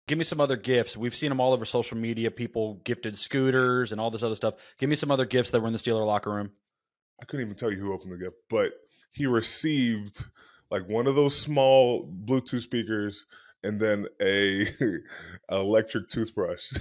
Give me some other gifts. We've seen them all over social media. People gifted scooters and all this other stuff. Give me some other gifts that were in the Steeler locker room. I couldn't even tell you who opened the gift, but he received like one of those small Bluetooth speakers and then a electric toothbrush.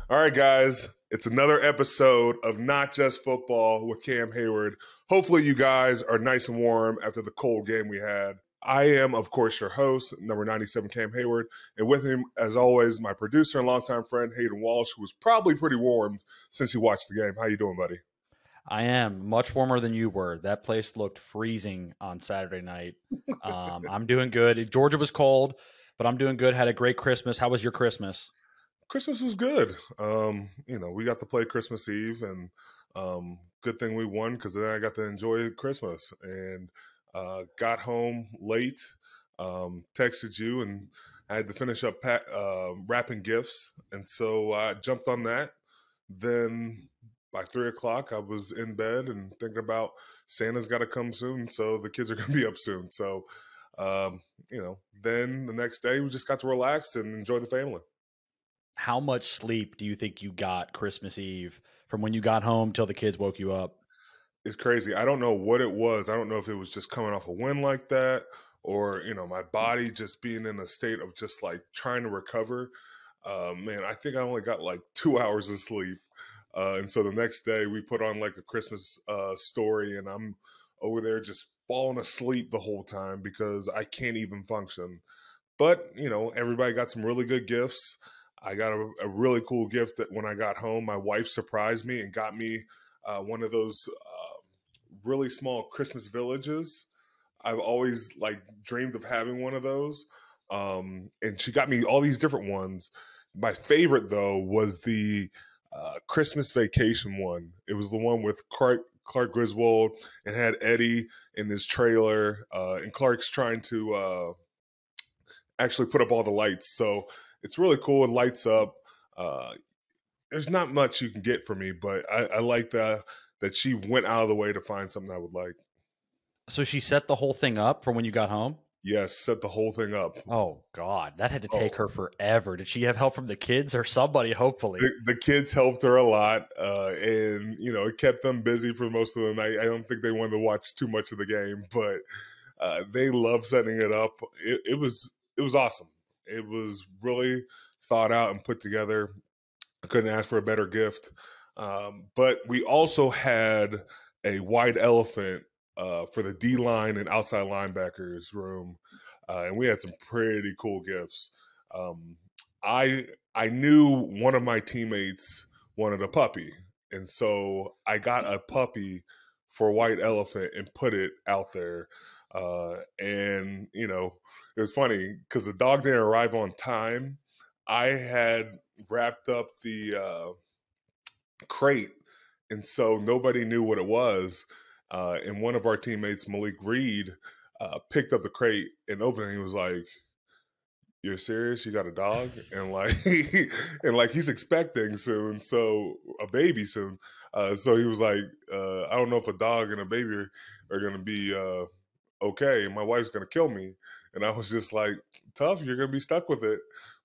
All right, guys, it's another episode of Not Just Football with Cam Heyward. Hopefully you guys are nice and warm after the cold game we had. I am, of course, your host, number 97, Cam Heyward, and with him, as always, my producer and longtime friend, Hayden Walsh, who was probably pretty warm since he watched the game. How you doing, buddy? I am much warmer than you were. That place looked freezing on Saturday night. I'm doing good. Georgia was cold, but I'm doing good. Had a great Christmas. How was your Christmas? Christmas was good. We got to play Christmas Eve, and good thing we won because then I got to enjoy Christmas. And got home late, texted you, and I had to finish up wrapping gifts. And so I jumped on that. Then by 3 o'clock, I was in bed and thinking about Santa's got to come soon, so the kids are going to be up soon. So, then the next day we just got to relax and enjoy the family. How much sleep do you think you got Christmas Eve from when you got home till the kids woke you up? It's crazy. I don't know what it was. I don't know if it was just coming off a win like that or, my body just being in a state of just like trying to recover. I think I only got like 2 hours of sleep. And so the next day we put on like a Christmas story, and I'm over there just falling asleep the whole time because I can't even function. But, everybody got some really good gifts. I got a really cool gift that when I got home, my wife surprised me and got me one of those really small Christmas villages. I've always dreamed of having one of those. And she got me all these different ones. My favorite though was the Christmas Vacation one. It was the one with Clark Griswold and had Eddie in his trailer. And Clark's trying to actually put up all the lights. So it's really cool. It lights up. There's not much you can get for me, but I like that she went out of the way to find something I would like. So she set the whole thing up from when you got home? Yes, set the whole thing up. Oh, God. That had to take her forever. Did she have help from the kids or somebody, hopefully? The kids helped her a lot, and, it kept them busy for most of the night. I don't think they wanted to watch too much of the game, but they loved setting it up. It was awesome. It was really thought out and put together. I couldn't ask for a better gift. But we also had a white elephant for the D-line and outside linebackers room. And we had some pretty cool gifts. I knew one of my teammates wanted a puppy. And so I got a puppy for White Elephant and put it out there. It was funny because the dog didn't arrive on time. I had wrapped up the crate, and so nobody knew what it was. And one of our teammates, Malik Reed, picked up the crate and opened it. He was like, "You're serious? You got a dog?" And he's expecting soon, so a baby soon. So he was like, "I don't know if a dog and a baby are going to be okay. My wife's going to kill me." And I was just like, "Tough, you're going to be stuck with it."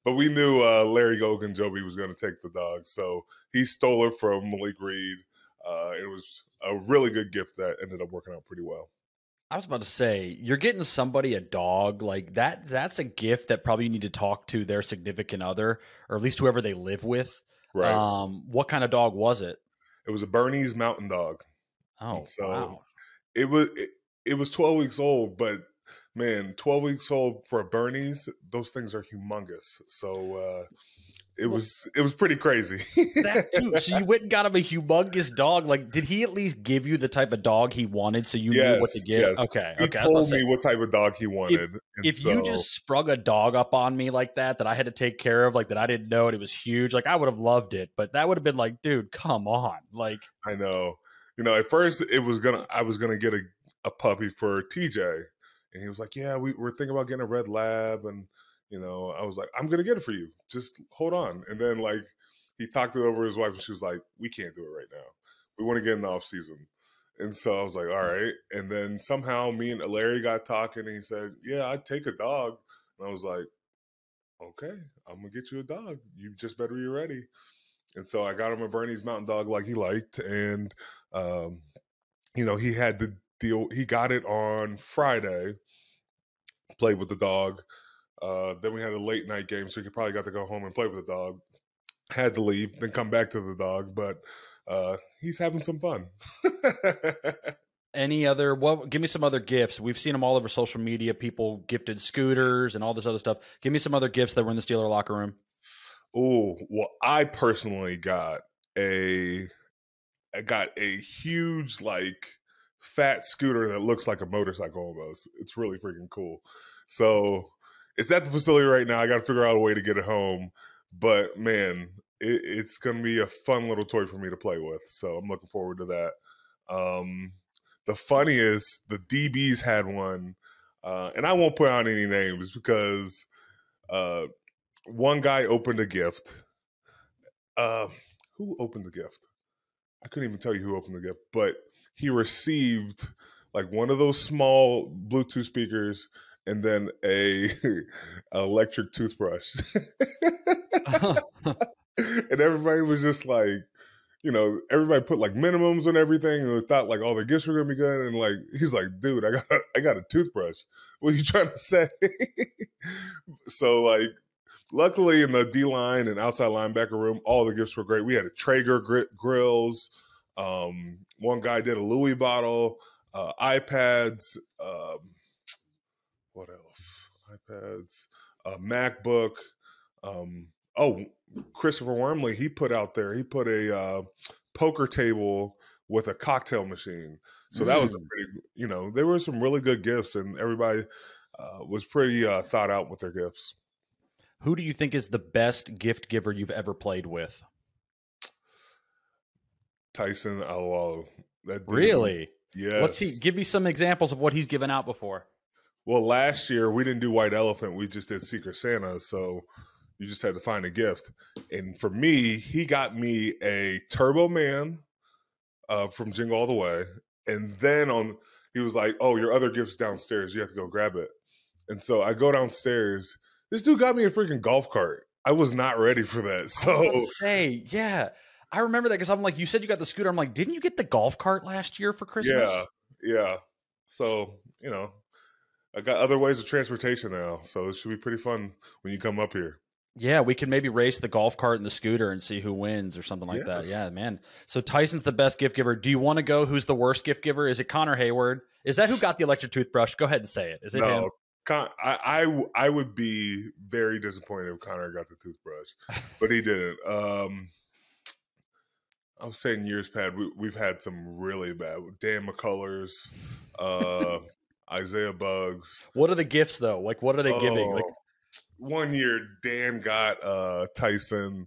But we knew Larry Ogunjobi was going to take the dog. So he stole it from Malik Reed. It was a really good gift that ended up working out pretty well. I was about to say, you're getting somebody a dog like that. That's a gift that probably you need to talk to their significant other, or at least whoever they live with. Right. What kind of dog was it? It was a Bernese Mountain Dog. Oh, so wow. It was 12 weeks old, but man, 12 weeks old for a Bernese, those things are humongous. So it was pretty crazy. That too. So you went and got him a humongous dog. Like, did he at least give you the type of dog he wanted so you knew what to get? Yes. Okay. He told me what type of dog he wanted. If you just sprung a dog up on me like that I had to take care of, like that I didn't know and it was huge, like I would have loved it. But that would have been like, dude, come on. Like, I know. At first I was gonna get a puppy for TJ. And he was like, "Yeah, we're thinking about getting a red lab." And, I was like, "I'm going to get it for you. Just hold on." And then, he talked it over his wife, and she was like, "We can't do it right now. We want to get in the off season." And so I was like, all right. And then somehow me and Larry got talking, and he said, yeah, I'd take a dog. And I was like, okay, I'm going to get you a dog. You just better be ready. And so I got him a Bernese Mountain Dog like he liked. And, he had the deal. He got it on Friday, played with the dog. Then we had a late night game, so he probably got to go home and play with the dog. Had to leave, then come back to the dog. But he's having some fun. Give me some other gifts. We've seen them all over social media. People gifted scooters and all this other stuff. Give me some other gifts that were in the Steeler locker room. Oh, well, I personally got a huge, like, fat scooter that looks like a motorcycle almost. It's really freaking cool. So it's at the facility right now. I got to figure out a way to get it home. But man, it's going to be a fun little toy for me to play with. So I'm looking forward to that. The funniest, the DBs had one, and I won't put out any names because one guy opened a gift. Who opened the gift? I couldn't even tell you who opened the gift, but he received like one of those small Bluetooth speakers and then a electric toothbrush. And everybody was just like, everybody put like minimums on everything and thought like all the gifts were gonna be good. And like he's like, dude, I got a toothbrush. What are you trying to say? So like, luckily in the D line and outside linebacker room, all the gifts were great. We had a Traeger grills. One guy did a Louis bottle, iPads. What else? iPads, MacBook. Christopher Wormley, he put a poker table with a cocktail machine. So that was a pretty, there were some really good gifts, and everybody was pretty thought out with their gifts. Who do you think is the best gift giver you've ever played with? Tyson Alualu. Really? Yes. Give me some examples of what he's given out before. Well, last year we didn't do White Elephant. We just did Secret Santa. So you just had to find a gift. And for me, he got me a Turbo Man from Jingle All the Way. And then he was like, oh, your other gift's downstairs. You have to go grab it. And so I go downstairs. This dude got me a freaking golf cart. I was not ready for that. So I was about to say, yeah. I remember that because I'm like, you said you got the scooter. I'm like, didn't you get the golf cart last year for Christmas? Yeah. So, I got other ways of transportation now. So it should be pretty fun when you come up here. Yeah, we can maybe race the golf cart and the scooter and see who wins or something like that. Yeah, man. So Tyson's the best gift giver. Do you want to go who's the worst gift giver? Is it Connor Heyward? Is that who got the electric toothbrush? Go ahead and say it. Is it him? I would be very disappointed if Connor got the toothbrush, but he didn't. I was saying years past, we've had some really bad. Dan McCullers, Isaiah Buggs. What are the gifts though? Like, what are they giving? Like, one year, Dan got Tyson.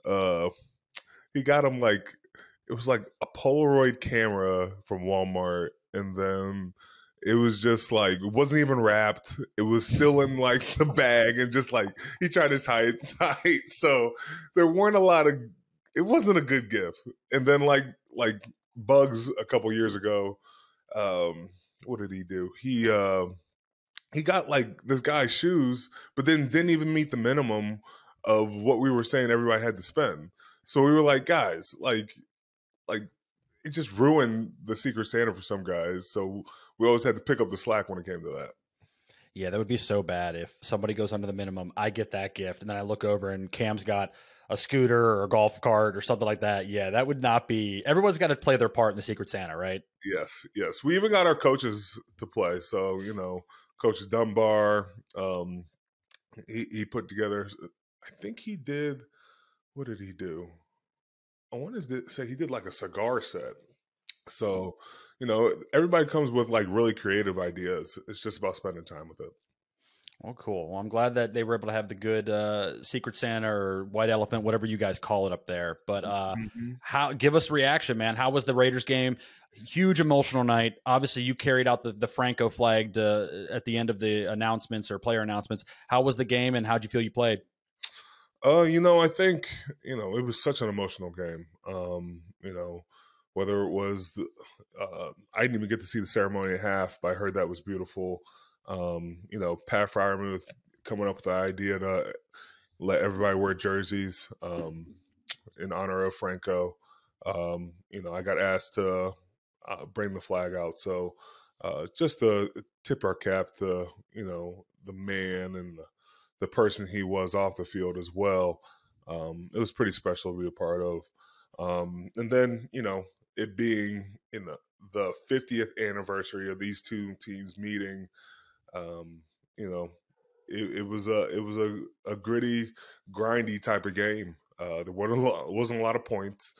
He got him it was like a Polaroid camera from Walmart, and then it was just like it wasn't even wrapped. It was still in like the bag, and just like he tried to tie it tight. So there weren't a lot of. It wasn't a good gift. And then like Bugs a couple years ago, what did he do? He got like this guy's shoes, but then didn't even meet the minimum of what we were saying everybody had to spend. So we were like, guys, like it just ruined the Secret Santa for some guys. So we always had to pick up the slack when it came to that. Yeah, that would be so bad if somebody goes under the minimum. I get that gift, and then I look over and Cam's got a scooter or a golf cart or something like that. Yeah, that would not be. Everyone's got to play their part in the Secret Santa, right? Yes. We even got our coaches to play. So Coach Dunbar, he put together. I think he did. What did he do? I want to say he did like a cigar set. So everybody comes with like really creative ideas. It's just about spending time with it. Well, cool. Well, I'm glad that they were able to have the good Secret Santa or White Elephant, whatever you guys call it up there. But give us a reaction, man. How was the Raiders game? Huge emotional night. Obviously, you carried out the Franco flag at the end of the announcements or player announcements. How was the game, and how'd you feel you played? I think, it was such an emotional game. whether it was I didn't even get to see the ceremony at half, but I heard that was beautiful. Pat Fryermuth coming up with the idea to let everybody wear jerseys in honor of Franco. I got asked to bring the flag out. So just to tip our cap to, the man and the person he was off the field as well. It was pretty special to be a part of. And then, it being in the 50th anniversary of these two teams meeting, it was a gritty, grindy type of game. There wasn't a lot of points,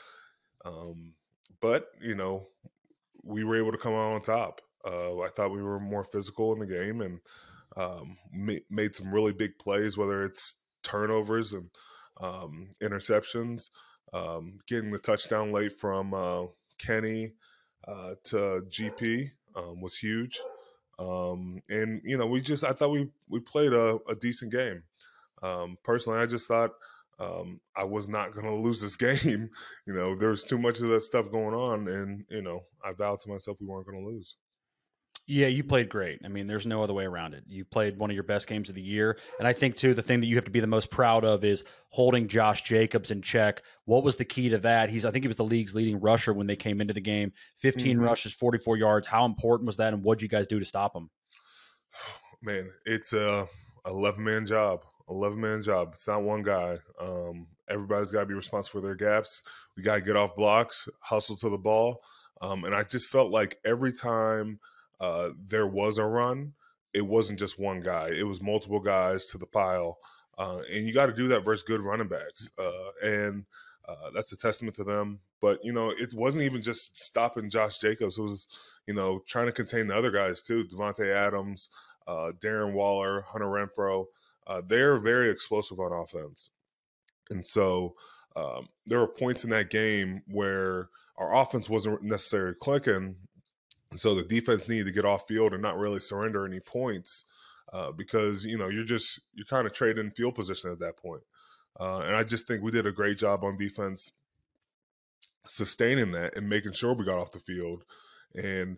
but we were able to come out on top. I thought we were more physical in the game and made some really big plays, whether it's turnovers and interceptions. Getting the touchdown late from Kenny to GP was huge. I thought we played a decent game. Personally, I just thought I was not going to lose this game. There was too much of that stuff going on, and I vowed to myself we weren't going to lose. Yeah, you played great. I mean, there's no other way around it. You played one of your best games of the year. And I think, too, the thing that you have to be the most proud of is holding Josh Jacobs in check. What was the key to that? I think he was the league's leading rusher when they came into the game. 15 rushes, 44 yards. How important was that, and what did you guys do to stop him? Man, it's a 11-man job. 11-man job. It's not one guy. Everybody's got to be responsible for their gaps. We got to get off blocks, hustle to the ball. And I just felt like every time there was a run, it wasn't just one guy. It was multiple guys to the pile. And you got to do that versus good running backs. And that's a testament to them. But, it wasn't even just stopping Josh Jacobs. It was, trying to contain the other guys too. Devontae Adams, Darren Waller, Hunter Renfrow. They're very explosive on offense. And so there were points in that game where our offense wasn't necessarily clicking. So the defense needed to get off field and not really surrender any points because, you're kind of trading field position at that point. And I just think we did a great job on defense sustaining that and making sure we got off the field and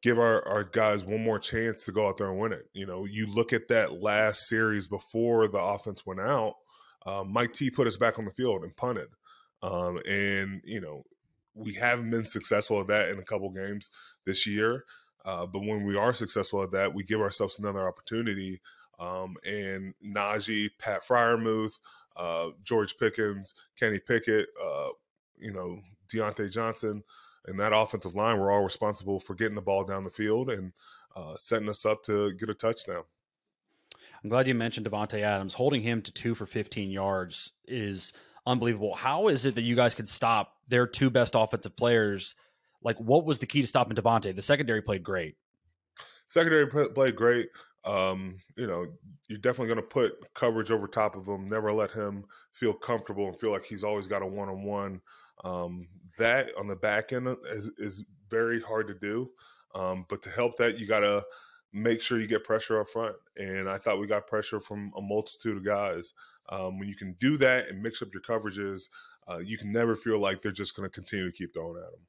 give our guys one more chance to go out there and win it. You look at that last series before the offense went out, Mike T put us back on the field and punted. We haven't been successful at that in a couple games this year. But when we are successful at that, we give ourselves another opportunity. And Najee, Pat Fryermuth, George Pickens, Kenny Pickett, Deontay Johnson, and that offensive line were all responsible for getting the ball down the field and setting us up to get a touchdown. I'm glad you mentioned Devontae Adams. Holding him to 2 for 15 yards is unbelievable. How is it that you guys could stop their two best offensive players? Like, what was the key to stopping Devontae? The secondary played great. Secondary played great. You're definitely going to put coverage over top of him, never let him feel comfortable and feel like he's always got a one-on-one. That on the back end is very hard to do. But to help that, you got to make sure you get pressure up front. And I thought we got pressure from a multitude of guys. When you can do that and mix up your coverages, you can never feel like they're just going to continue to keep throwing at them.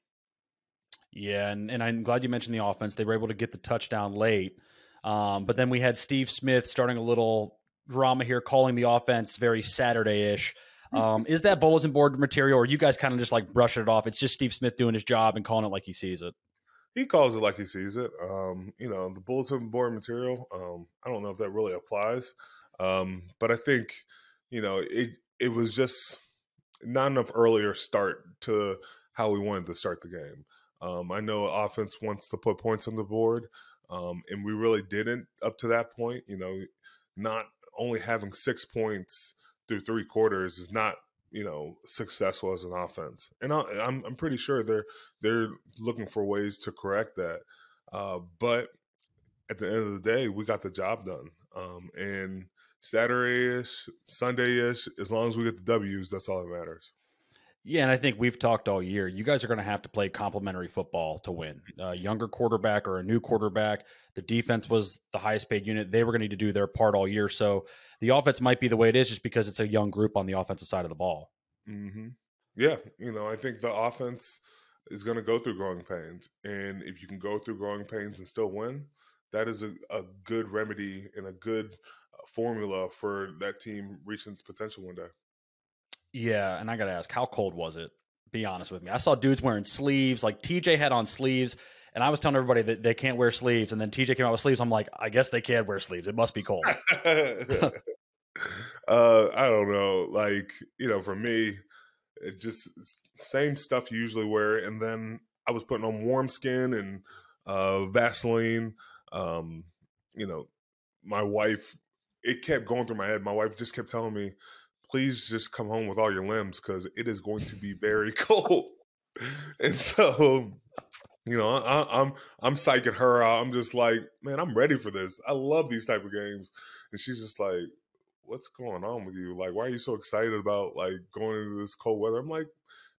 Yeah, and I'm glad you mentioned the offense. They were able to get the touchdown late. But then we had Steve Smith starting a little drama here, calling the offense very Saturday-ish. Is that bulletin board material, or you guys kind of just like brushing it off? It's just Steve Smith doing his job and calling it like he sees it. He calls it like he sees it. The bulletin board material, I don't know if that really applies. But I think, it was just not enough earlier start to how we wanted to start the game. I know offense wants to put points on the board, and we really didn't up to that point. Not only having 6 points through 3 quarters is not, successful as an offense. And I'm pretty sure they're looking for ways to correct that. But at the end of the day, we got the job done. And Saturday-ish, Sunday-ish, as long as we get the W's, that's all that matters. Yeah, and I think we've talked all year. You guys are going to have to play complementary football to win. A younger quarterback or a new quarterback. The defense was the highest paid unit. They were going to need to do their part all year. So the offense might be the way it is just because it's a young group on the offensive side of the ball. Mm-hmm. Yeah, I think the offense is going to go through growing pains. And if you can go through growing pains and still win, that is a good remedy and a good formula for that team reaching its potential one day. Yeah, and I got to ask, how cold was it? Be honest with me. I saw dudes wearing sleeves, like TJ had on sleeves, and I was telling everybody that they can't wear sleeves, and then TJ came out with sleeves. I'm like, I guess they can wear sleeves. It must be cold. I don't know. Like, for me, it just same stuff you usually wear. And then I was putting on warm skin and Vaseline. My wife, it kept going through my head. My wife just kept telling me, please just come home with all your limbs because it is going to be very cold. And so, I'm psyching her out. I'm just like, man, I'm ready for this. I love these type of games. And she's just like, what's going on with you? Like, why are you so excited about like going into this cold weather? I'm like,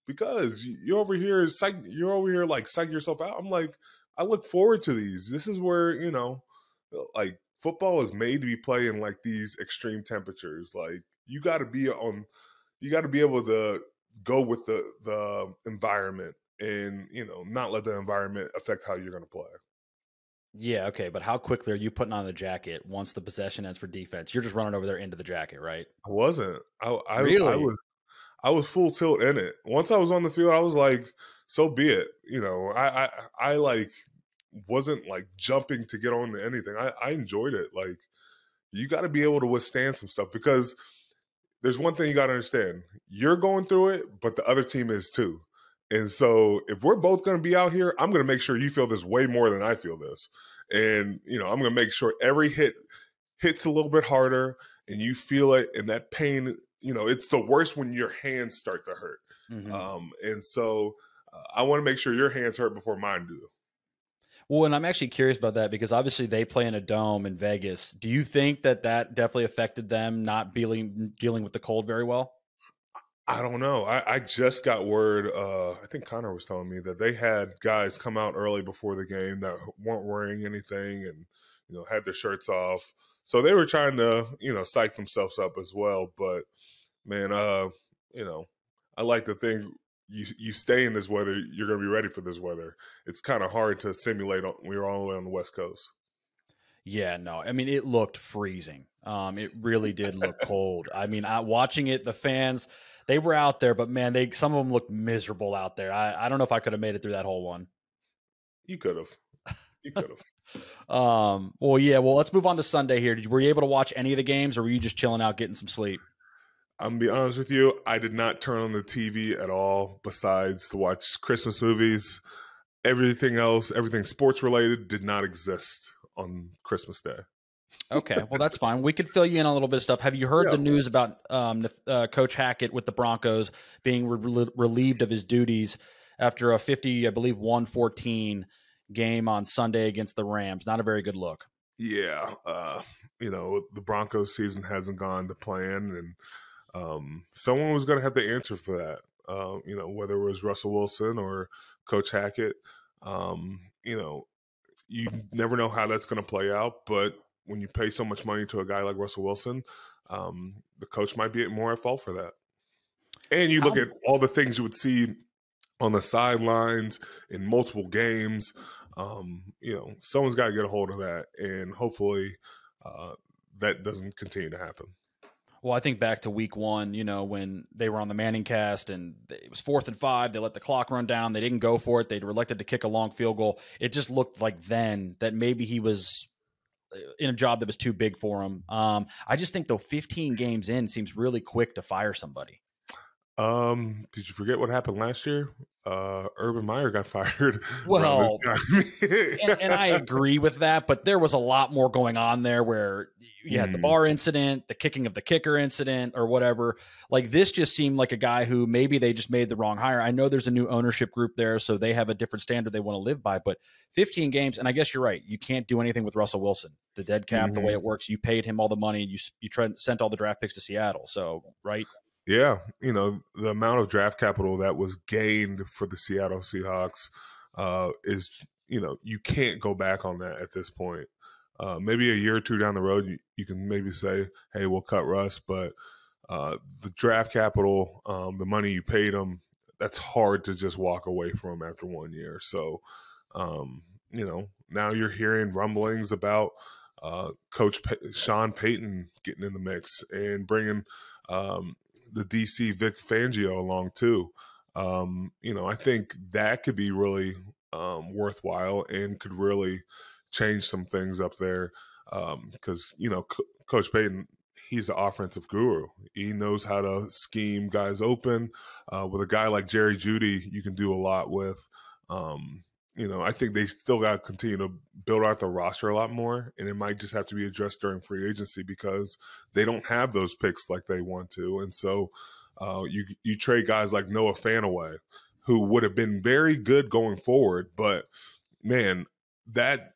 because you're over here like psyching yourself out. I'm like, I look forward to these. This is where, like football is made to be played in like these extreme temperatures. Like you got to be able to go with the environment and, not let the environment affect how you're going to play. Yeah, okay, but how quickly are you putting on the jacket once the possession ends for defense? You're just running over there into the jacket, right? I wasn't. Really? I was full tilt in it. Once I was on the field, I was like, so be it. I like wasn't like jumping to get on to anything. I enjoyed it. Like you got to be able to withstand some stuff because there's one thing you got to understand. You're going through it, but the other team is too. And so if we're both going to be out here, I'm going to make sure you feel this way more than I feel this. And, I'm going to make sure every hit hits a little bit harder and you feel it. And that pain, it's the worst when your hands start to hurt. Mm-hmm. And so I want to make sure your hands hurt before mine do. Well, and I'm actually curious about that because obviously they play in a dome in Vegas. Do you think that definitely affected them not dealing with the cold very well? I don't know. I just got word. I think Connor was telling me that they had guys come out early before the game that weren't wearing anything and, had their shirts off. So they were trying to, psych themselves up as well. But man, I like to think you stay in this weather, you're going to be ready for this weather. It's kind of hard to simulate when you're all the way on the West Coast. Yeah, no. I mean, it looked freezing. It really did look cold. I mean, watching it, the fans, they were out there, but man, some of them looked miserable out there. I don't know if I could have made it through that whole one. You could have. You could have. Well, yeah. Well, let's move on to Sunday here. Were you able to watch any of the games, or were you just chilling out, getting some sleep? I'm going to be honest with you. I did not turn on the TV at all besides to watch Christmas movies. Everything else, everything sports related, did not exist on Christmas Day. Okay, well, that's fine. We could fill you in on a little bit of stuff. Have you heard the news about Coach Hackett with the Broncos being relieved of his duties after a 114 game on Sunday against the Rams? Not a very good look. Yeah. The Broncos season hasn't gone to plan, and someone was going to have to answer for that, whether it was Russell Wilson or Coach Hackett. You never know how that's going to play out, but when you pay so much money to a guy like Russell Wilson, the coach might be more at fault for that. And you look at all the things you would see on the sidelines in multiple games. Someone's got to get a hold of that, and hopefully that doesn't continue to happen. Well, I think back to week 1, when they were on the Manning cast and it was 4th and 5, they let the clock run down. They didn't go for it. They were elected to kick a long field goal. It just looked like then that maybe he was in a job that was too big for him. I just think, though, 15 games in seems really quick to fire somebody. Did you forget what happened last year? Urban Meyer got fired. Well, and I agree with that, but there was a lot more going on there where you had the bar incident, the kicking of the kicker incident, or whatever. Like, this just seemed like a guy who maybe they just made the wrong hire. I know there's a new ownership group there, so they have a different standard they want to live by, but 15 games, and I guess you're right. You can't do anything with Russell Wilson. The dead cap, the way it works, you paid him all the money, you sent all the draft picks to Seattle, so, right? Yeah, the amount of draft capital that was gained for the Seattle Seahawks is, you can't go back on that at this point. Maybe a year or two down the road, you can maybe say, hey, we'll cut Russ, but the draft capital, the money you paid him, that's hard to just walk away from after 1 year. So, now you're hearing rumblings about Sean Payton getting in the mix and bringing the DC Vic Fangio along too. I think that could be really worthwhile and could really change some things up there because, Coach Payton, he's the offensive guru. He knows how to scheme guys open. With a guy like Jerry Jeudy, you can do a lot with. I think they still got to continue to build out the roster a lot more, and it might just have to be addressed during free agency because they don't have those picks like they want to. And so you trade guys like Noah Fan away, who would have been very good going forward, but, man, that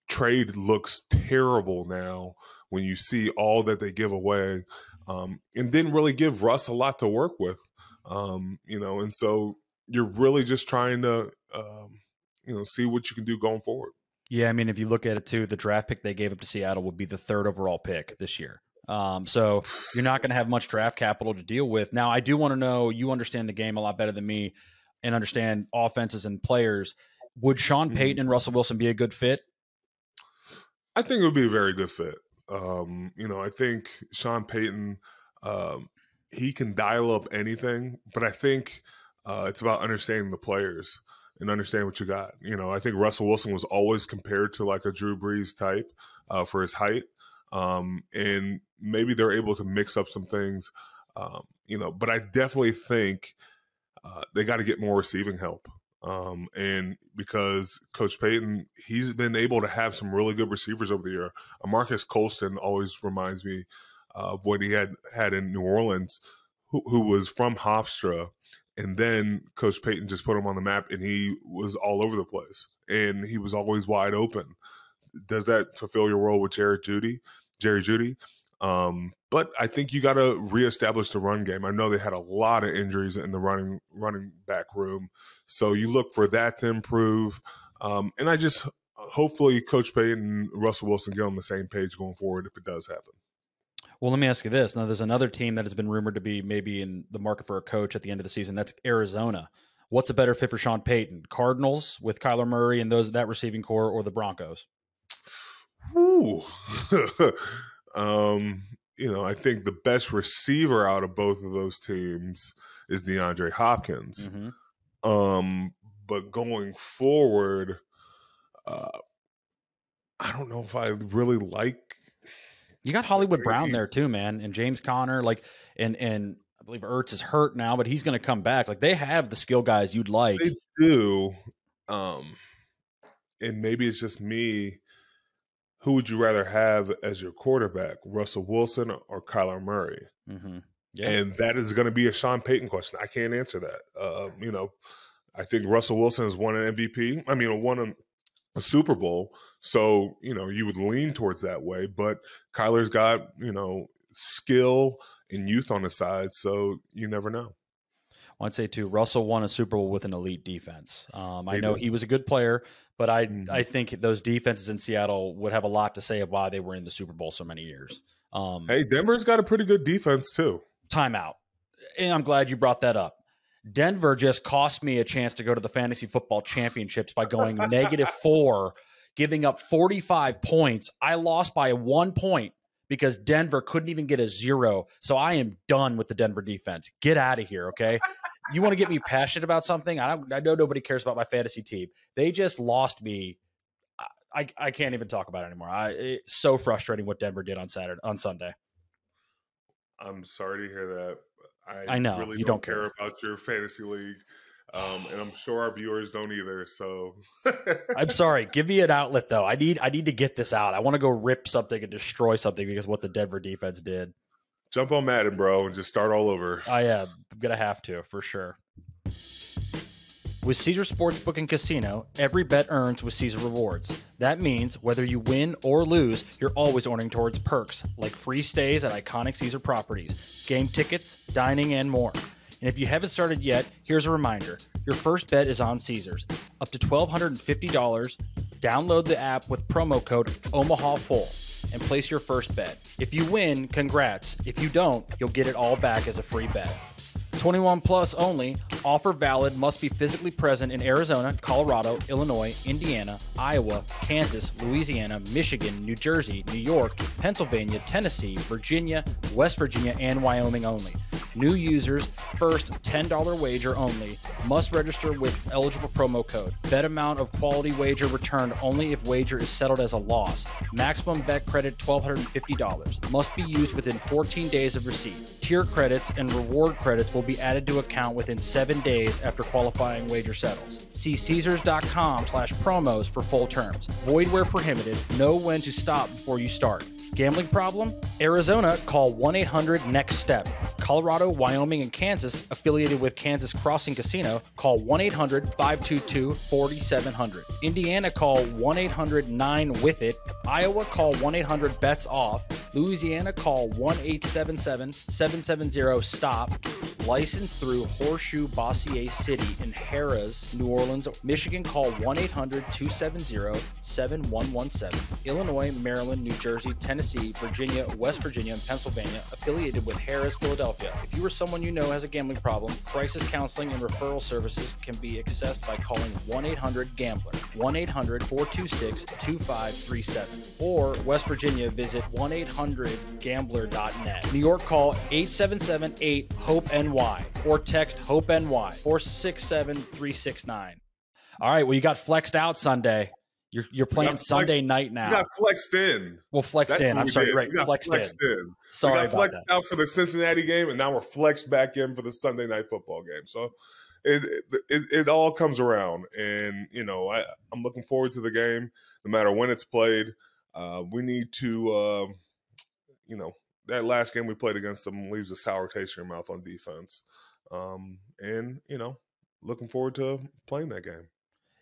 trade looks terrible now when you see all that they give away and didn't really give Russ a lot to work with, and so you're really just trying to, see what you can do going forward. Yeah, I mean, if you look at it too, the draft pick they gave up to Seattle would be the 3rd overall pick this year. So you're not going to have much draft capital to deal with. Now, I do want to know, you understand the game a lot better than me and understand offenses and players. Would Sean Payton and Russell Wilson be a good fit? I think it would be a very good fit. I think Sean Payton, he can dial up anything, but I think it's about understanding the players and understand what you got. I think Russell Wilson was always compared to like a Drew Brees type for his height. And maybe they're able to mix up some things, but I definitely think they got to get more receiving help. And because Coach Payton, he's been able to have some really good receivers over the year. Marcus Colston always reminds me of what he had in New Orleans, who was from Hofstra. And then Coach Payton just put him on the map, and he was all over the place. And he was always wide open. Does that fulfill your role with Jerry Jeudy? But I think you got to reestablish the run game. I know they had a lot of injuries in the running back room. So you look for that to improve. And I just hopefully Coach Payton and Russell Wilson get on the same page going forward if it does happen. Well, let me ask you this. Now, there's another team that has been rumored to be maybe in the market for a coach at the end of the season. That's Arizona. What's a better fit for Sean Payton? Cardinals with Kyler Murray and that receiving core, or the Broncos? Ooh. I think the best receiver out of both of those teams is DeAndre Hopkins. But going forward, I don't know if I really like. You got Hollywood Brown there too, man, and James Conner, and I believe Ertz is hurt now, but he's going to come back. Like, they have the skill guys you'd like. They do, and maybe it's just me. Who would you rather have as your quarterback, Russell Wilson or Kyler Murray? Yeah. And that is going to be a Sean Payton question. I can't answer that. I think Russell Wilson has won an MVP. I mean, won a Super Bowl. So, you would lean towards that way. But Kyler's got, skill and youth on his side. So you never know. I'd say, too, Russell won a Super Bowl with an elite defense. I know he was a good player, but I think those defenses in Seattle would have a lot to say of why they were in the Super Bowl so many years. Hey, Denver's got a pretty good defense, too. Timeout. And I'm glad you brought that up. Denver just cost me a chance to go to the Fantasy Football Championships by going -4, giving up 45 points. I lost by 1 point because Denver couldn't even get a 0. So I am done with the Denver defense. Get out of here, okay? You want to get me passionate about something? I know nobody cares about my fantasy team. They just lost me. I can't even talk about it anymore. It's so frustrating what Denver did on Sunday. I'm sorry to hear that. I know really you don't care about your fantasy league, and I'm sure our viewers don't either. So I'm sorry. Give me an outlet, though. I need to get this out. I want to go rip something and destroy something because of what the Denver defense did. Jump on Madden, bro, and just start all over. I am. I'm gonna have to for sure. With Caesar Sportsbook and Casino, every bet earns with Caesar Rewards. That means whether you win or lose, you're always earning towards perks, like free stays at iconic Caesar properties, game tickets, dining, and more. And if you haven't started yet, here's a reminder. Your first bet is on Caesars. Up to $1,250, download the app with promo code OMAHAFULL and place your first bet. If you win, congrats. If you don't, you'll get it all back as a free bet. 21 plus only. Offer valid. Must be physically present in Arizona, Colorado, Illinois, Indiana, Iowa, Kansas, Louisiana, Michigan, New Jersey, New York, Pennsylvania, Tennessee, Virginia, West Virginia, and Wyoming only. New users, first $10 wager only. Must register with eligible promo code. Bet amount of quality wager returned only if wager is settled as a loss. Maximum bet credit $1,250. Must be used within 14 days of receipt. Tier credits and reward credits will be added to account within 7 days after qualifying wager settles. See Caesars.com/promos for full terms. Void where prohibited. Know when to stop before you start. Gambling problem? Arizona, call 1-800-NEXT-STEP. Colorado, Wyoming, and Kansas, affiliated with Kansas Crossing Casino, call 1-800-522-4700. Indiana, call 1-800-9-WITH-IT. Iowa, call 1-800-BETS-OFF. Louisiana, call 1-877-770-STOP. Licensed through Horseshoe Bossier City in Harrah's, New Orleans. Michigan, call 1-800-270-7117. Illinois, Maryland, New Jersey, Tennessee, Virginia, West Virginia, and Pennsylvania, affiliated with Harrah's, Philadelphia. If you or someone you know has a gambling problem, crisis counseling and referral services can be accessed by calling 1-800-GAMBLER, 1-800-426-2537. Or West Virginia, visit 1-800-GAMBLER.net. New York, call 877-8-HOPE-NY or text HOPE-NY 467-369. All right, well, you got flexed out Sunday. You're playing Sunday night now. We got flexed in. Well, flexed in. I'm sorry, right? Flexed in. Sorry, we got flexed out for the Cincinnati game, and now we're flexed back in for the Sunday night football game. So it all comes around, and I'm looking forward to the game, no matter when it's played. We need to, that last game we played against them leaves a sour taste in your mouth on defense, and looking forward to playing that game.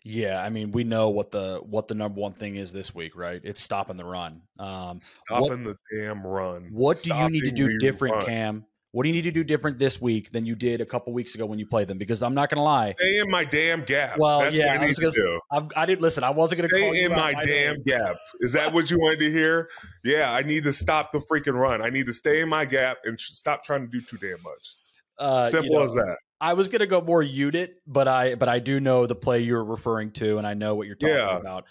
Yeah, I mean, we know what the number one thing is this week, right? It's stopping the run. Stopping the damn run. What do you need to do different, Cam? What do you need to do different this week than you did a couple weeks ago when you played them? Because I'm not going to lie. Stay in my damn gap. Well, that's yeah, what I need to do. I didn't listen. I wasn't going to call you Stay in my damn gap. Is that what you wanted to hear? Yeah, I need to stop the freaking run. I need to stay in my gap and stop trying to do too damn much. Simple as that. I was going to go more unit, but I do know the play you're referring to, and I know what you're talking about.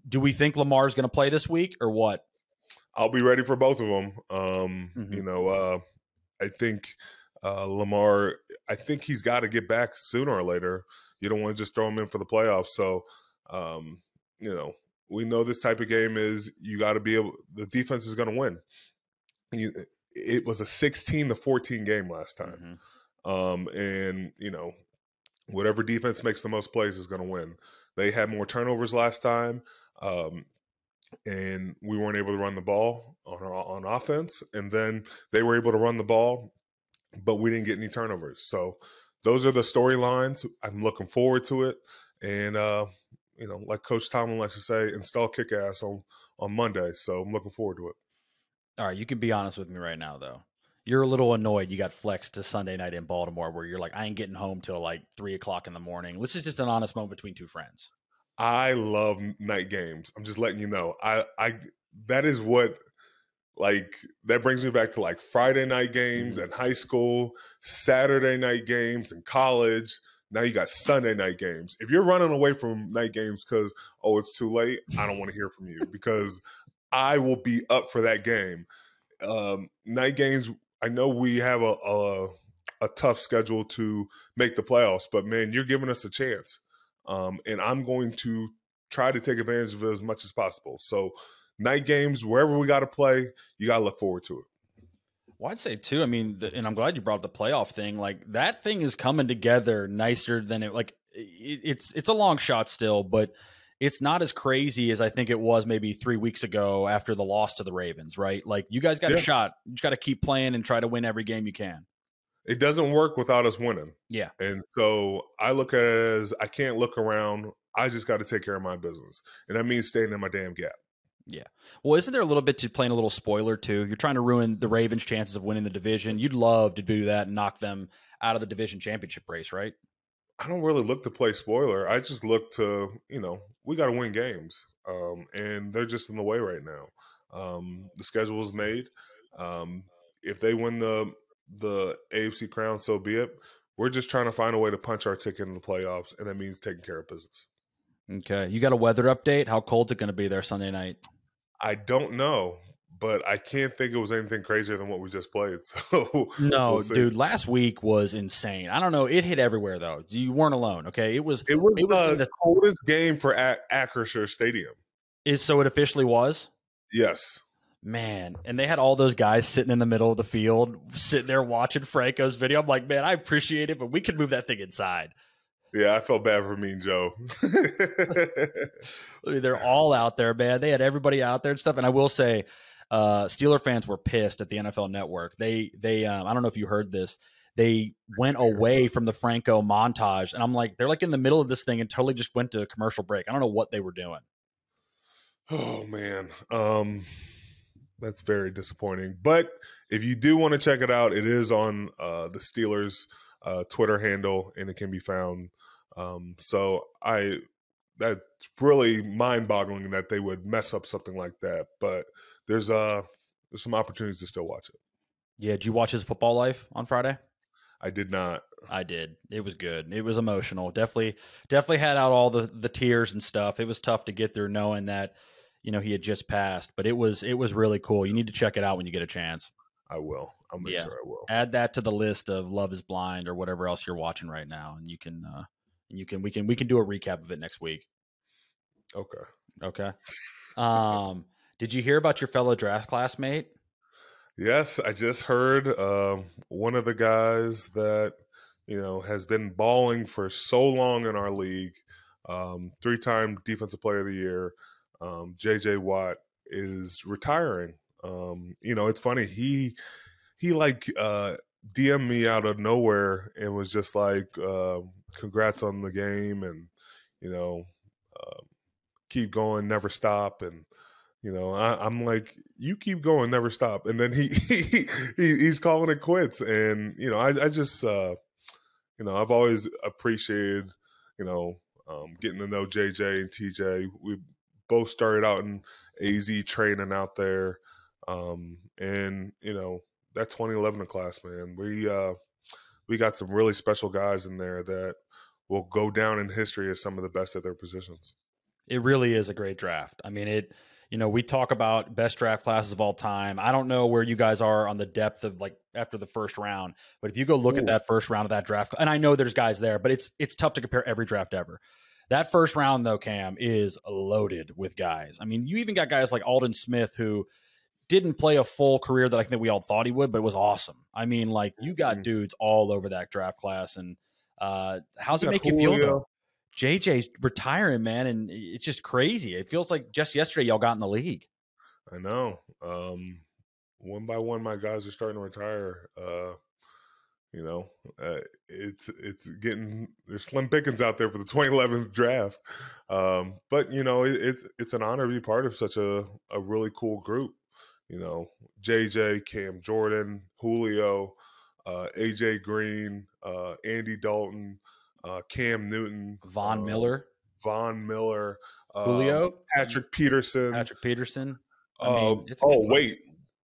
Do we think Lamar's going to play this week or what? I'll be ready for both of them. I think Lamar, I think he's got to get back sooner or later. You don't want to just throw him in for the playoffs. So, we know this type of game is you got to be able – the defense is going to win. It was a 16-14 game last time. Mm-hmm. And whatever defense makes the most plays is going to win. They had more turnovers last time, and we weren't able to run the ball on offense. And then they were able to run the ball, but we didn't get any turnovers. So those are the storylines. I'm looking forward to it. And, like Coach Tomlin likes to say, install kick-ass on Monday. So I'm looking forward to it. All right, you can be honest with me right now, though. You're a little annoyed you got flexed to Sunday night in Baltimore where you're like, I ain't getting home till like 3 o'clock in the morning. This is just an honest moment between two friends. I love night games. I'm just letting you know. I that is what, that brings me back to Friday night games in high school, Saturday night games in college. Now you got Sunday night games. If you're running away from night games because, it's too late, I don't want to hear from you because I will be up for that game. Night games, I know we have a tough schedule to make the playoffs, but man, you're giving us a chance. And I'm going to try to take advantage of it as much as possible. So night games, wherever we got to play, you got to look forward to it. Well, I'd say too, and I'm glad you brought up the playoff thing. That thing is coming together nicer than it's a long shot still, but it's not as crazy as I think it was maybe 3 weeks ago after the loss to the Ravens, right? You guys got a shot. You just got to keep playing and try to win every game you can. It doesn't work without us winning. Yeah. And so I look at it as I can't look around. I just got to take care of my business. And that means staying in my damn gap. Yeah. Well, isn't there a little bit to playing a little spoiler too? You're trying to ruin the Ravens' chances of winning the division. You'd love to do that and knock them out of the division championship race, right? I don't really look to play spoiler. I just look to, we got to win games. And they're just in the way right now. The schedule is made. If they win the the AFC crown, so be it. We're just trying to find a way to punch our ticket in the playoffs, and that means taking care of business. Okay. You got a weather update? How cold's it going to be there Sunday night? I don't know, but I can't think it was anything crazier than what we just played. So No, we'll see. dude, last week was insane. I don't know. It hit everywhere, though. You weren't alone, okay? It was the coldest game for Acrisure Stadium. So it officially was? Yes. Man, and they had all those guys sitting in the middle of the field, sitting there watching Franco's video. I'm like, man, I appreciate it, but we could move that thing inside. Yeah, I felt bad for Mean Joe. They're all out there, man. They had everybody out there and stuff. And I will say, Steeler fans were pissed at the NFL Network. They I don't know if you heard this. They went away from the Franco montage, and I'm like, they're like in the middle of this thing and totally just went to a commercial break. I don't know what they were doing. Oh man, that's very disappointing. But if you do want to check it out, it is on the Steelers Twitter handle, and it can be found. That's really mind-boggling that they would mess up something like that. But there's some opportunities to still watch it. Yeah, did you watch his football life on Friday? I did not. I did. It was good. It was emotional. Definitely had out all the tears and stuff. It was tough to get through knowing that, he had just passed, but it was really cool. You need to check it out when you get a chance. I will. I'll make sure I will. Add that to the list of Love is Blind or whatever else you're watching right now, and we can do a recap of it next week. Okay. Did you hear about your fellow draft classmate? Yes, I just heard one of the guys that has been balling for so long in our league, 3-time Defensive Player of the Year, JJ Watt, is retiring. It's funny. He DM'd me out of nowhere and was just like, congrats on the game, and keep going, never stop. And I'm like, you keep going, never stop. And then he's calling it quits. And I just I've always appreciated getting to know JJ and TJ. We both started out in AZ training out there, and that 2011 class, man, we got some really special guys in there that will go down in history as some of the best at their positions. It really is a great draft. I mean, we talk about best draft classes of all time. I don't know where you guys are on the depth of after the first round, but if you go look at that first round of that draft, and I know there's guys there, but it's tough to compare every draft ever. That first round though, Cam, is loaded with guys. I mean, you even got guys like Aldon Smith, who didn't play a full career that I think we all thought he would, but it was awesome. I mean, you got dudes all over that draft class. And how's it make you feel though? JJ's retiring, man, and it's just crazy. It feels like just yesterday y'all got in the league. I know. One by one, my guys are starting to retire. It's getting, there's slim pickings out there for the 2011 draft. But it's an honor to be part of such a really cool group. JJ, Cam Jordan, Julio, AJ Green, Andy Dalton, Cam Newton, Von Miller, Julio, Patrick Peterson.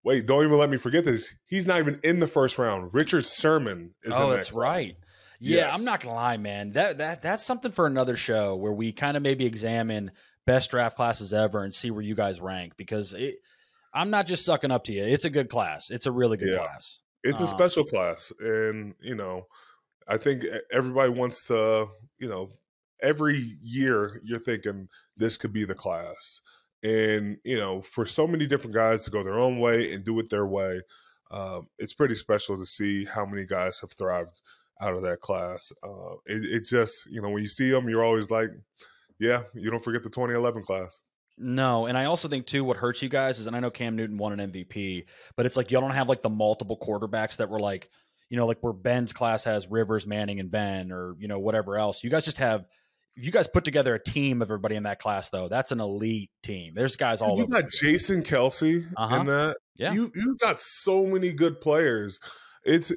Wait, don't even let me forget this. He's not even in the first round. Richard Sherman is in that. Oh, that's right. Yeah, yes. I'm not gonna lie, man. That's something for another show where we kind of maybe examine best draft classes ever and see where you guys rank, because I'm not just sucking up to you. It's a good class. It's a really good class. It's a special class, and I think everybody wants to, every year you're thinking this could be the class. And, for so many different guys to go their own way and do it their way, it's pretty special to see how many guys have thrived out of that class. It just, when you see them, you're always like, yeah, you don't forget the 2011 class. No, and I also think, too, what hurts you guys is, and I know Cam Newton won an MVP, but it's like y'all don't have, the multiple quarterbacks that were where Ben's class has Rivers, Manning, and Ben, or, whatever else. You guys just have – if you guys put together a team of everybody in that class, though, that's an elite team. There's guys all over. You got Jason Kelsey in that. Yeah. You got so many good players. It's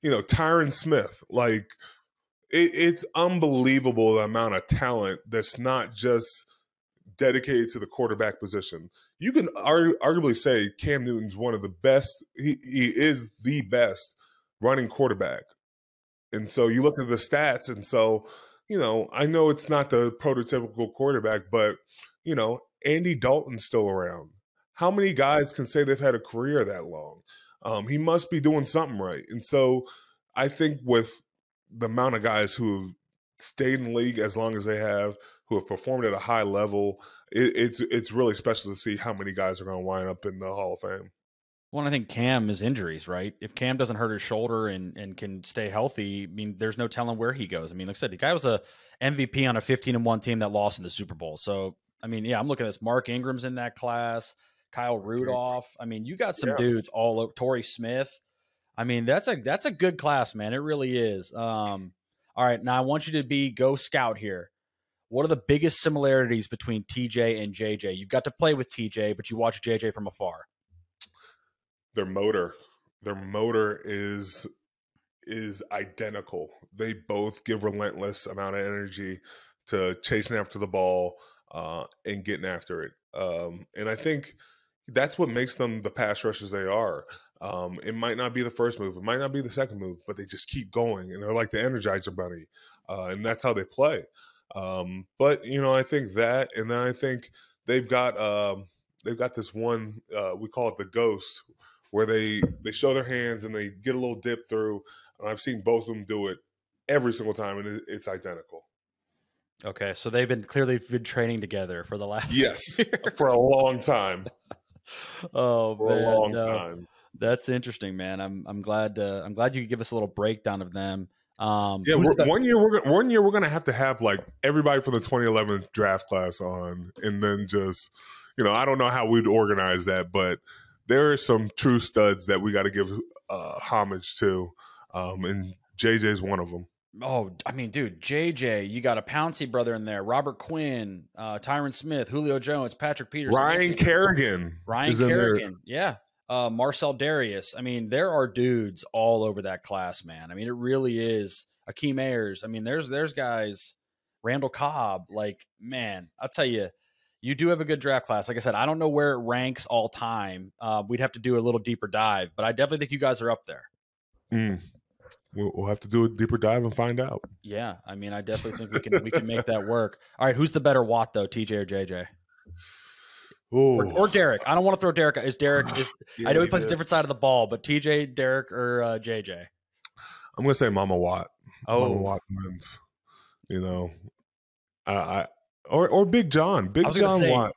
Tyron Smith. It's unbelievable the amount of talent that's not just dedicated to the quarterback position. You can arguably say Cam Newton's one of the best. He is the best running quarterback. And so you look at the stats, and so, I know it's not the prototypical quarterback, but, Andy Dalton's still around. How many guys can say they've had a career that long? He must be doing something right. And so I think with the amount of guys who have stayed in the league as long as they have, who have performed at a high level, it's really special to see how many guys are going to wind up in the Hall of Fame. Well, I think Cam is injuries, right? If Cam doesn't hurt his shoulder and can stay healthy, I mean, there's no telling where he goes. I mean, like I said, the guy was a MVP on a 15-1 team that lost in the Super Bowl. So, I mean, yeah, I'm looking at this. Mark Ingram's in that class, Kyle Rudolph. I mean, you got some dudes all over. Torrey Smith. I mean, that's a good class, man. It really is. All right, now I want you to go scout here. What are the biggest similarities between TJ and JJ? You've got to play with TJ, but you watch JJ from afar. Their motor is identical. They both give relentless amount of energy to chasing after the ball and getting after it. And I think that's what makes them the pass rushers they are. It might not be the first move, it might not be the second move, but they just keep going, and they're like the Energizer Bunny, and that's how they play. But I think that, and then I think they've got this one, we call it the ghost, where they show their hands and they get a little dip through. And I've seen both of them do it every single time, and it's identical. Okay, so they've clearly been training together for the last years. For a long time. Oh, for man, a long time. That's interesting, man. I'm glad you could give us a little breakdown of them. One year we're gonna have to have like everybody from the 2011 draft class on, and then just I don't know how we'd organize that, but there are some true studs that we got to give homage to, and JJ's one of them. Oh, I mean, dude, JJ, you got a Pouncey brother in there, Robert Quinn, Tyron Smith, Julio Jones, Patrick Peterson, Ryan Kerrigan, yeah, Marcel Darius. I mean, there are dudes all over that class, man. I mean, it really is. Akeem Ayers. I mean, there's guys, Randall Cobb. Like, man, I'll tell you. You do have a good draft class. Like I said, I don't know where it ranks all time. We'd have to do a little deeper dive, but I definitely think you guys are up there. We'll have to do a deeper dive and find out. Yeah, I mean, I definitely think we can make that work. All right, who's the better Watt though, TJ or JJ? Or Derek? I don't want to throw Derek. I know he plays a different side of the ball, but TJ, Derek, or JJ? I'm gonna say Mama Watt. Mama Watt wins. Or Big John. Big John Watt.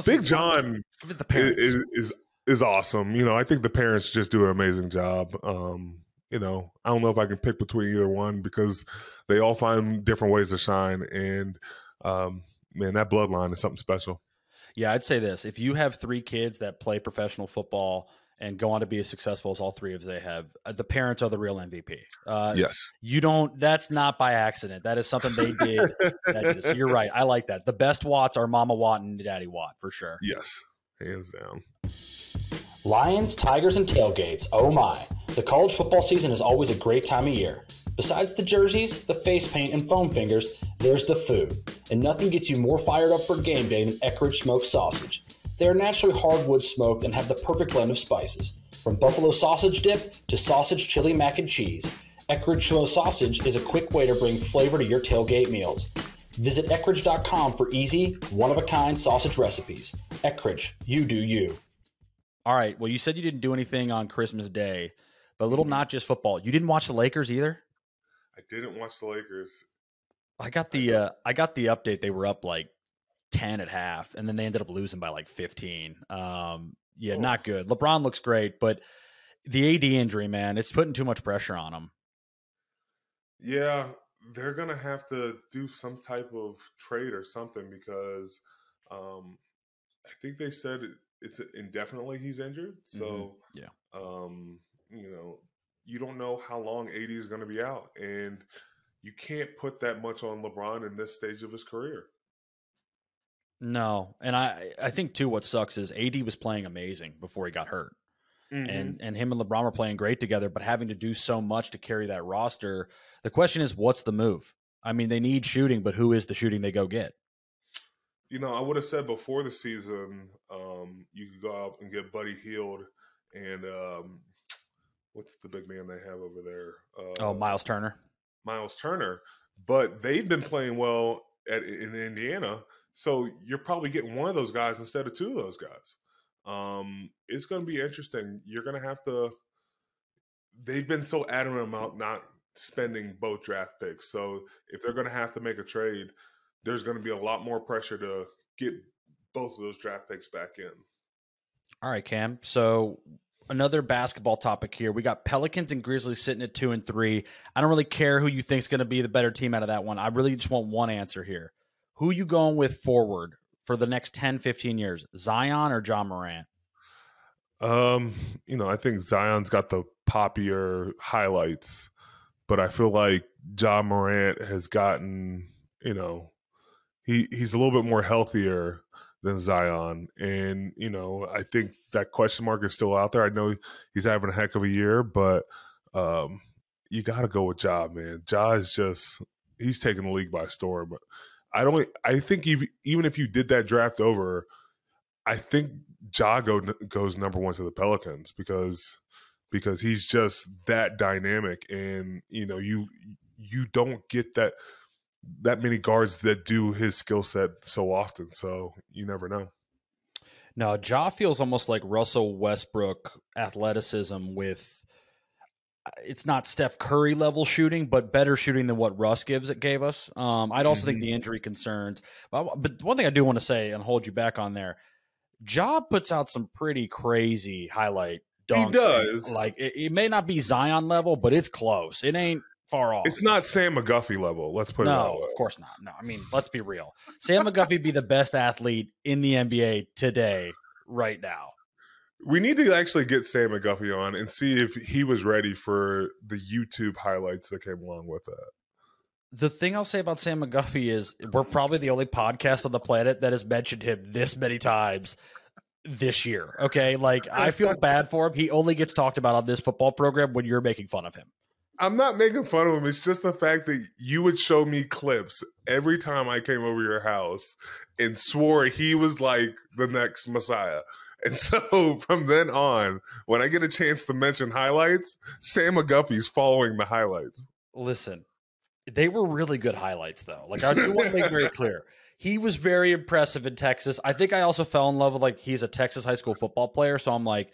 Big John is awesome. I think the parents just do an amazing job. I don't know if I can pick between either one because they all find different ways to shine. And man, that bloodline is something special. Yeah, I'd say this. If you have 3 kids that play professional football and go on to be as successful as all 3 of they have, the parents are the real MVP. Yes. That's not by accident. That is something they did. So you're right. I like that. The best Watts are Mama Watt and Daddy Watt for sure. Yes. Hands down. Lions, Tigers, and tailgates. Oh my. The college football season is always a great time of year. Besides the jerseys, the face paint, and foam fingers, there's the food. And nothing gets you more fired up for game day than Eckrich smoked sausage. They are naturally hardwood smoked and have the perfect blend of spices. From buffalo sausage dip to sausage chili mac and cheese, Eckrich smoked sausage is a quick way to bring flavor to your tailgate meals. Visit Eckrich.com for easy, one-of-a-kind sausage recipes. Eckrich, you do you. All right, well, you said you didn't do anything on Christmas Day, but a little not just football. You didn't watch the Lakers either? I didn't watch the Lakers. I got the update. They were up like 10 at half, and then they ended up losing by like 15. Not good. LeBron looks great, but the AD injury, man, it's putting too much pressure on him. Yeah, they're going to have to do some type of trade or something because I think they said it's indefinitely he's injured. So, you don't know how long AD is going to be out, and you can't put that much on LeBron in this stage of his career. No, and I think too what sucks is AD was playing amazing before he got hurt. Mm-hmm. And him and LeBron were playing great together, but having to do so much to carry that roster. The question is, what's the move? I mean, they need shooting, but who is the shooting they go get? I would have said before the season, you could go out and get Buddy Hield and what's the big man they have over there? Miles Turner. Miles Turner. But they've been playing well in Indiana, so you're probably getting one of those guys instead of two of those guys. It's going to be interesting. You're going to have to – they've been so adamant about not spending both draft picks. So if they're going to have to make a trade, there's going to be a lot more pressure to get both of those draft picks back in. All right, Cam. So another basketball topic here. We got Pelicans and Grizzlies sitting at 2 and 3. I don't really care who you think is going to be the better team out of that one. I really just want one answer here. Who you going with forward for the next 10, 15 years, Zion or Ja Morant? I think Zion's got the poppier highlights, but I feel like Ja Morant has gotten, he's a little bit more healthier than Zion. And, I think that question mark is still out there. I know he's having a heck of a year, but you got to go with Ja, man. Ja is just – he's taking the league by storm. But I think even if you did that draft over, I think Ja goes number one to the Pelicans because he's just that dynamic. And, you don't get that many guards that do his skill set so often. So you never know. No, Ja feels almost like Russell Westbrook athleticism with it's not Steph Curry level shooting, but better shooting than what Russ gave us. I'd also think the injury concerns. But one thing I do want to say and hold you back on there, Ja puts out some pretty crazy highlight dunks. He does. Like it may not be Zion level, but it's close. It ain't far off. It's not Sam McGuffey level. Let's put it that way. No, of course not. No, I mean, let's be real. Sam McGuffey be the best athlete in the NBA today, right now. We need to actually get Sam McGuffey on and see if he was ready for the YouTube highlights that came along with that. The thing I'll say about Sam McGuffey is we're probably the only podcast on the planet that has mentioned him this many times this year. Okay. Like I feel bad for him. He only gets talked about on this football program when you're making fun of him. I'm not making fun of him. It's just the fact that you would show me clips every time I came over your house and swore he was like the next Messiah. And so from then on, when I get a chance to mention highlights, Sam McGuffey's following the highlights. Listen, they were really good highlights, though. Like, I do want to make very clear. He was very impressive in Texas. I think I also fell in love with, like, he's a Texas high school football player. So I'm like,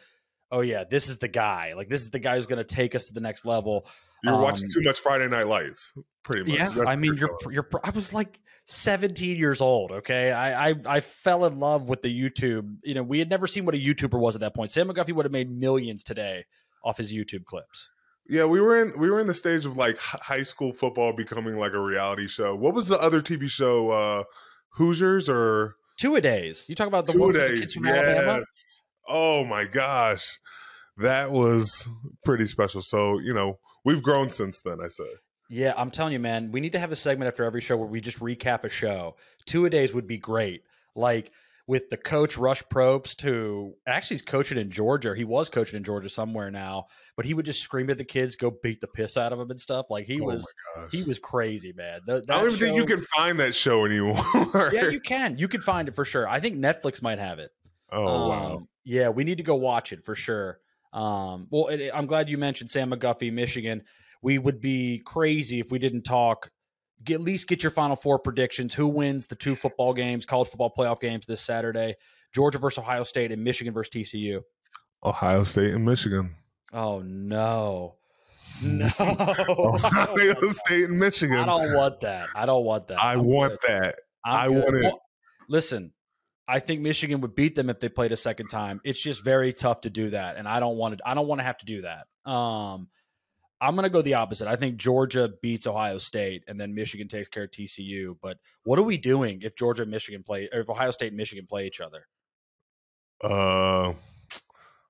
oh, yeah, this is the guy. Like, this is the guy who's going to take us to the next level. You're watching too much Friday Night Lights, pretty much. Yeah, That's I mean, I was like 17 years old, okay? I fell in love with the YouTube. We had never seen what a YouTuber was at that point. Sam McGuffey would have made millions today off his YouTube clips. Yeah, we were in the stage of like high school football becoming like a reality show. What was the other TV show? Hoosiers or Two-A-Days? You talk about the Two-A-Days? Yes. Alabama? Oh my gosh, that was pretty special. So we've grown since then, I say. Yeah, I'm telling you, man, we need to have a segment after every show where we just recap a show. Two-A-Days would be great. Like with the coach Rush Probst, who actually is coaching in Georgia. He was coaching in Georgia somewhere now, but he would just scream at the kids, go beat the piss out of them and stuff. Like he was crazy, man. I don't even think you can find that show anymore. Yeah, you can. You can find it for sure. I think Netflix might have it. Oh, wow. Yeah, we need to go watch it for sure. I'm glad you mentioned Sam McGuffey, Michigan. We would be crazy if we didn't talk. At least get your Final Four predictions. Who wins the two football games, college football playoff games this Saturday? Georgia versus Ohio State and Michigan versus TCU. Ohio State and Michigan. Oh, no. Ohio State and Michigan. I don't want that. I want that. I want it. Well, listen, I think Michigan would beat them if they played a second time. It's just very tough to do that, and I don't want to have to do that. I'm going to go the opposite. I think Georgia beats Ohio State, and then Michigan takes care of TCU. But what are we doing if Georgia and Michigan play, or if Ohio State and Michigan play each other? Well,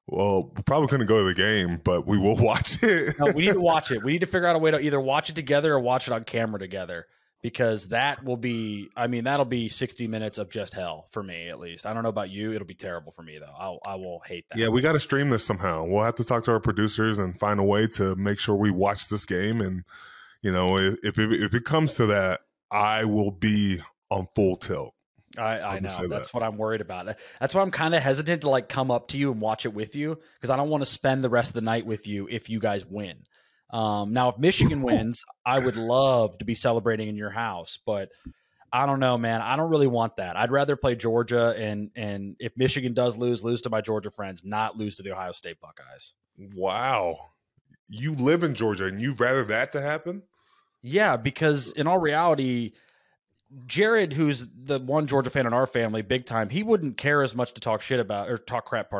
we're probably going to go to the game, but we will watch it. No, we need to watch it. We need to figure out a way to either watch it together or watch it on camera together, because that will be, that'll be 60 minutes of just hell for me, at least. I don't know about you. It'll be terrible for me, though. I will hate that. Yeah, we got to stream this somehow. We'll have to talk to our producers and find a way to make sure we watch this game. And, if it comes to that, I will be on full tilt. I know. That's what I'm worried about. That's why I'm kind of hesitant to like come up to you and watch it with you, because I don't want to spend the rest of the night with you if you guys win. Now, if Michigan wins, I would love to be celebrating in your house, but I don't know, man. I don't really want that. I'd rather play Georgia, and if Michigan does lose to my Georgia friends, not lose to the Ohio State Buckeyes. Wow. You live in Georgia, and you'd rather that to happen? Yeah, because in all reality, Jared, who's the one Georgia fan in our family, big time, he wouldn't care as much to talk crap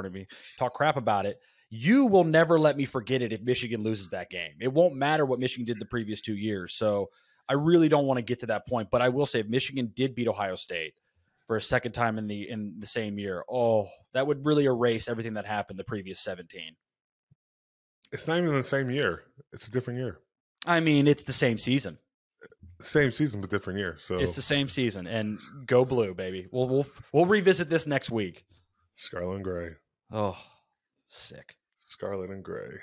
about it. You will never let me forget it if Michigan loses that game. It won't matter what Michigan did the previous 2 years. So I really don't want to get to that point. But I will say, if Michigan did beat Ohio State for a second time in the same year, that would really erase everything that happened the previous 17. It's not even the same year. It's a different year. I mean, it's the same season. Same season, but different year. So it's the same season, and go blue, baby. We'll revisit this next week. Scarlet and gray. Oh, sick. Scarlet and gray.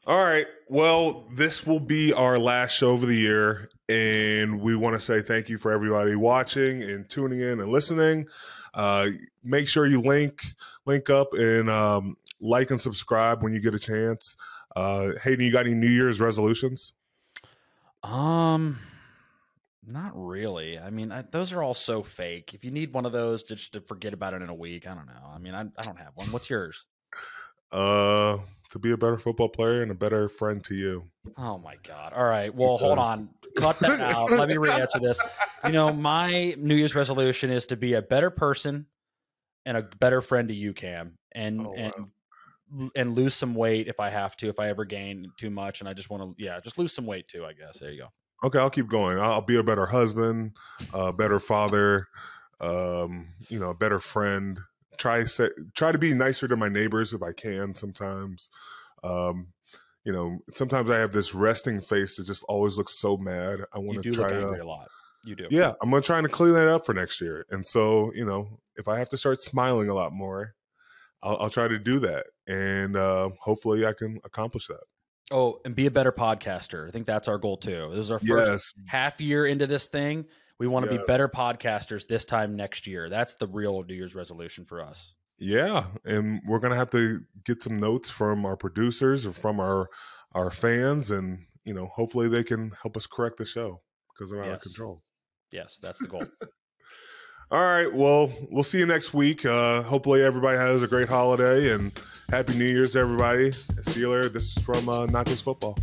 All right. Well, this will be our last show of the year, and we want to say thank you for everybody watching and tuning in and listening. Make sure you link up and like and subscribe when you get a chance. Hayden, you got any New Year's resolutions? Not really. I mean, those are all so fake. If you need one of those just to forget about it in a week, I don't know. I mean, I don't have one. What's yours? To be a better football player and a better friend to you. Oh my God. All right. Well, hold on. Cut that out. Let me re-answer this. My New Year's resolution is to be a better person and a better friend to you, Cam, and lose some weight if I have to, if I ever gain too much. And I just want to, just lose some weight too, I guess. There you go. Okay. I'll keep going. I'll be a better husband, a better father, a better friend. Try to be nicer to my neighbors if I can sometimes. Sometimes I have this resting face that just always looks so mad. I want to try to look angry a lot. You do. Yeah, I'm going to try to clean that up for next year. And so, if I have to start smiling a lot more, I'll try to do that. And hopefully I can accomplish that. Oh, and be a better podcaster. I think that's our goal too. This is our first half year into this thing. We want to be better podcasters this time next year. That's the real New Year's resolution for us. Yeah. And we're going to have to get some notes from our producers or from our fans. And, hopefully they can help us correct the show because they're out of control. Yes, that's the goal. All right. Well, we'll see you next week. Hopefully everybody has a great holiday and Happy New Year's to everybody. See you later. This is from Not Just Football.